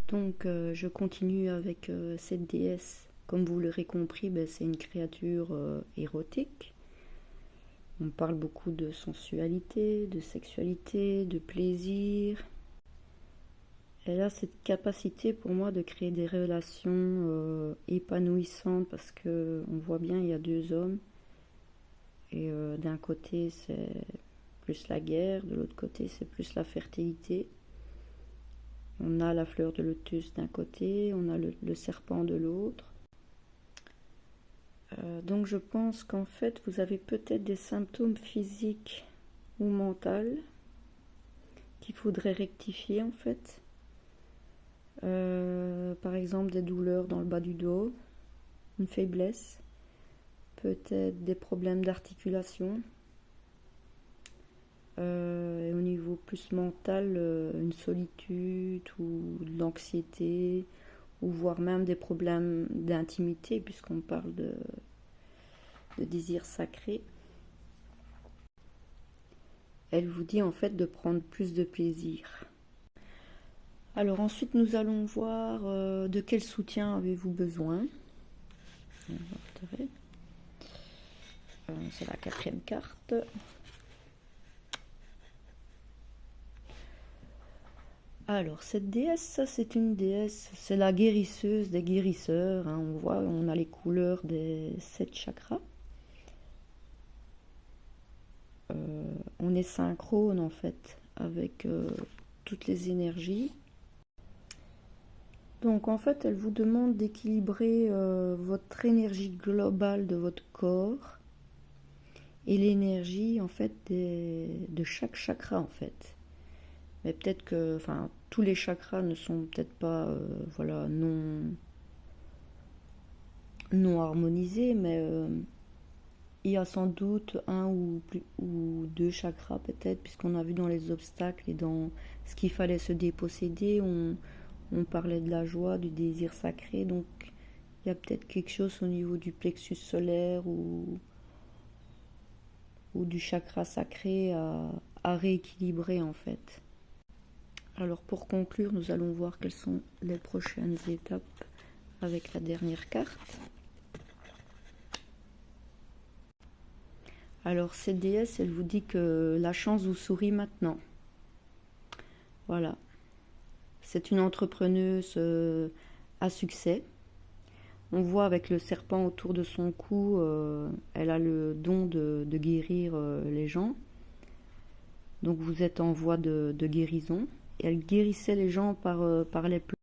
Donc je continue avec cette déesse. Comme vous l'aurez compris, c'est une créature érotique. On parle beaucoup de sensualité, de sexualité, de plaisir. Elle a cette capacité pour moi de créer des relations épanouissantes parce que on voit bien il y a deux hommes et d'un côté c'est plus la guerre, de l'autre côté c'est plus la fertilité. On a la fleur de lotus d'un côté, on a le serpent de l'autre. Donc je pense qu'en fait vous avez peut-être des symptômes physiques ou mentaux qu'il faudrait rectifier en fait. Par exemple des douleurs dans le bas du dos, une faiblesse, peut-être des problèmes d'articulation. Et au niveau plus mental, une solitude ou de l'anxiété, ou voire même des problèmes d'intimité, puisqu'on parle de désir sacré. Elle vous dit en fait de prendre plus de plaisir. Alors ensuite nous allons voir de quel soutien avez-vous besoin. C'est la quatrième carte. Alors cette déesse, ça c'est une déesse, c'est la guérisseuse des guérisseurs. On voit, on a les couleurs des 7 chakras. On est synchrone en fait avec toutes les énergies. Donc en fait, elle vous demande d'équilibrer votre énergie globale de votre corps et l'énergie en fait de chaque chakra en fait. Mais peut-être que, enfin, tous les chakras ne sont peut-être pas, voilà, non harmonisés, mais il y a sans doute un ou deux chakras peut-être, puisqu'on a vu dans les obstacles et dans ce qu'il fallait se déposséder, on parlait de la joie, du désir sacré, donc il y a peut-être quelque chose au niveau du plexus solaire ou du chakra sacré à rééquilibrer en fait. Alors pour conclure, nous allons voir quelles sont les prochaines étapes avec la dernière carte. Alors cette déesse, elle vous dit que la chance vous sourit maintenant. Voilà. C'est une entrepreneuse à succès. On voit avec le serpent autour de son cou, elle a le don de guérir les gens. Donc vous êtes en voie de guérison. Et elle guérissait les gens par les plantes.